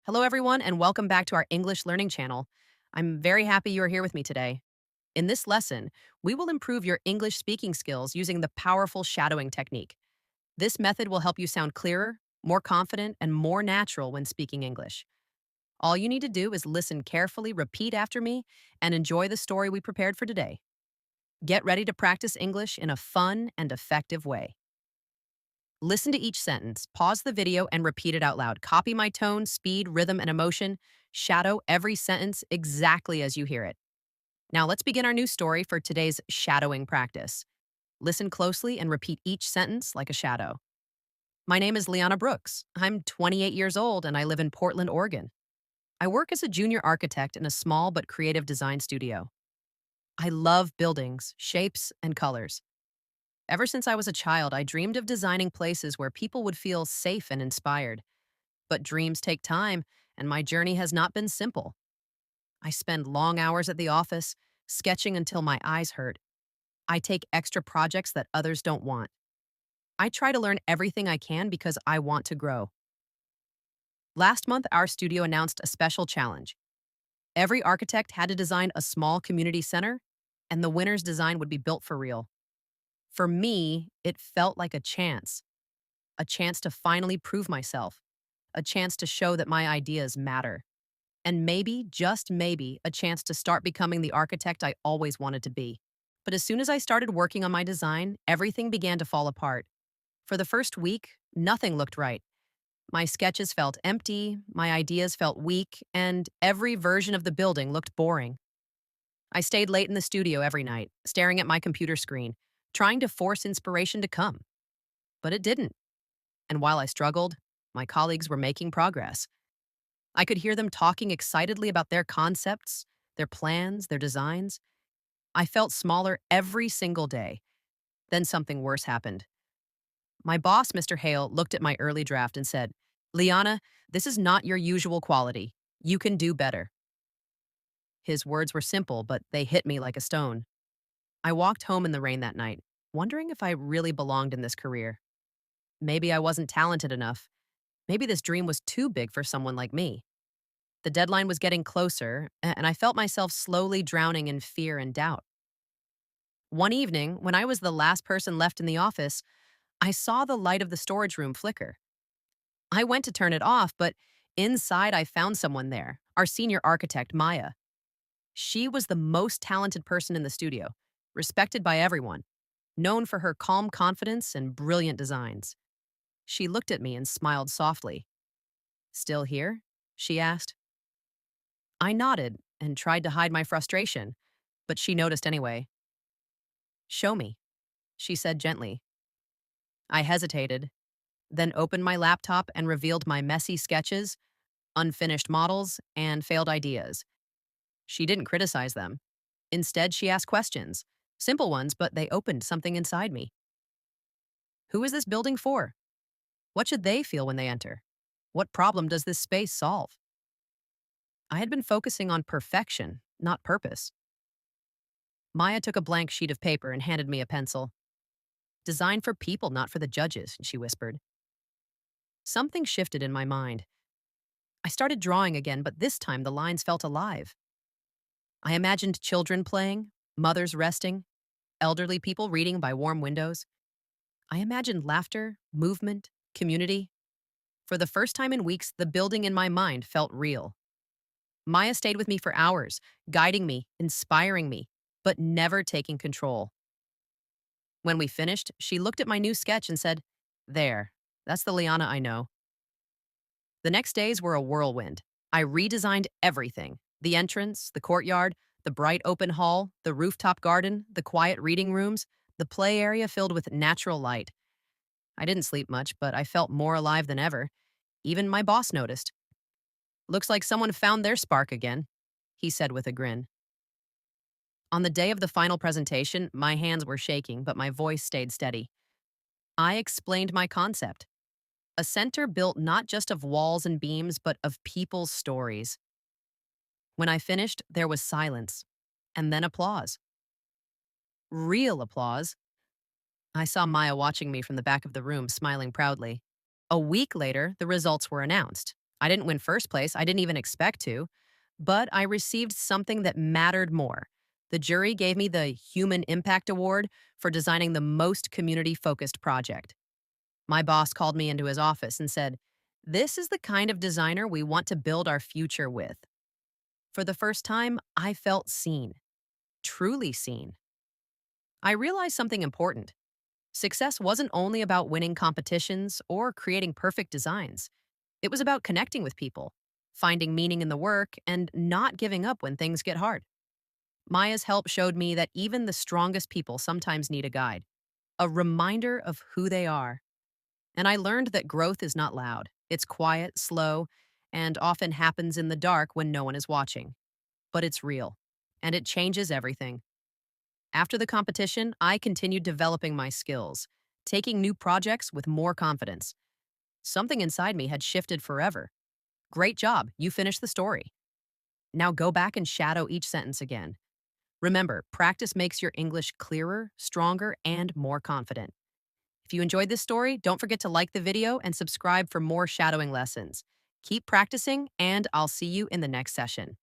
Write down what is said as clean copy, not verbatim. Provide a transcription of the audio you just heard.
Hello, everyone, and welcome back to our English Learning channel. I'm very happy you are here with me today. In this lesson, we will improve your English speaking skills using the powerful shadowing technique. This method will help you sound clearer, more confident, and more natural when speaking English. All you need to do is listen carefully, repeat after me, and enjoy the story we prepared for today. Get ready to practice English in a fun and effective way. Listen to each sentence, pause the video, and repeat it out loud. Copy my tone, speed, rhythm, and emotion. Shadow every sentence exactly as you hear it. Now, let's begin our new story for today's shadowing practice. Listen closely and repeat each sentence like a shadow. My name is Liana Brooks. I'm 28 years old and I live in Portland, Oregon. I work as a junior architect in a small but creative design studio. I love buildings, shapes, and colors. Ever since I was a child, I dreamed of designing places where people would feel safe and inspired. But dreams take time, and my journey has not been simple. I spend long hours at the office, sketching until my eyes hurt. I take extra projects that others don't want. I try to learn everything I can because I want to grow. Last month, our studio announced a special challenge. Every architect had to design a small community center, and the winner's design would be built for real. For me, it felt like a chance to finally prove myself, a chance to show that my ideas matter, and maybe, just maybe, a chance to start becoming the architect I always wanted to be. But as soon as I started working on my design, everything began to fall apart. For the first week, nothing looked right. My sketches felt empty, my ideas felt weak, and every version of the building looked boring. I stayed late in the studio every night, staring at my computer screen, trying to force inspiration to come. But it didn't. And while I struggled, my colleagues were making progress. I could hear them talking excitedly about their concepts, their plans, their designs. I felt smaller every single day. Then something worse happened. My boss, Mr. Hale, looked at my early draft and said, "Liana, this is not your usual quality. You can do better." His words were simple, but they hit me like a stone. I walked home in the rain that night, wondering if I really belonged in this career. Maybe I wasn't talented enough. Maybe this dream was too big for someone like me. The deadline was getting closer, and I felt myself slowly drowning in fear and doubt. One evening, when I was the last person left in the office, I saw the light of the storage room flicker. I went to turn it off, but inside I found someone there, our senior architect, Maya. She was the most talented person in the studio, respected by everyone, known for her calm confidence and brilliant designs. She looked at me and smiled softly. "Still here?" she asked. I nodded and tried to hide my frustration, but she noticed anyway. "Show me," she said gently. I hesitated, then opened my laptop and revealed my messy sketches, unfinished models, and failed ideas. She didn't criticize them. Instead, she asked questions. Simple ones, but they opened something inside me. Who is this building for? What should they feel when they enter? What problem does this space solve? I had been focusing on perfection, not purpose. Maya took a blank sheet of paper and handed me a pencil. "Designed for people, not for the judges," she whispered. Something shifted in my mind. I started drawing again, but this time the lines felt alive. I imagined children playing, mothers resting, elderly people reading by warm windows. I imagined laughter, movement, community. For the first time in weeks, the building in my mind felt real. Maya stayed with me for hours, guiding me, inspiring me, but never taking control. When we finished, she looked at my new sketch and said, "There, that's the Liana I know." The next days were a whirlwind. I redesigned everything: the entrance, the courtyard, the bright open hall, the rooftop garden, the quiet reading rooms, the play area filled with natural light. I didn't sleep much, but I felt more alive than ever. Even my boss noticed. "Looks like someone found their spark again," he said with a grin. On the day of the final presentation, my hands were shaking, but my voice stayed steady. I explained my concept: a center built not just of walls and beams, but of people's stories. When I finished, there was silence, and then applause. Real applause. I saw Maya watching me from the back of the room, smiling proudly. A week later, the results were announced. I didn't win first place, I didn't even expect to, but I received something that mattered more. The jury gave me the Human Impact Award for designing the most community focused project. My boss called me into his office and said, "This is the kind of designer we want to build our future with." For the first time, I felt seen, truly seen. I realized something important. Success wasn't only about winning competitions or creating perfect designs. It was about connecting with people, finding meaning in the work, and not giving up when things get hard. Maya's help showed me that even the strongest people sometimes need a guide, a reminder of who they are. And I learned that growth is not loud. It's quiet, slow, and often happens in the dark when no one is watching. But it's real, and it changes everything. After the competition, I continued developing my skills, taking new projects with more confidence. Something inside me had shifted forever. Great job, you finished the story. Now go back and shadow each sentence again. Remember, practice makes your English clearer, stronger, and more confident. If you enjoyed this story, don't forget to like the video and subscribe for more shadowing lessons. Keep practicing, and I'll see you in the next session.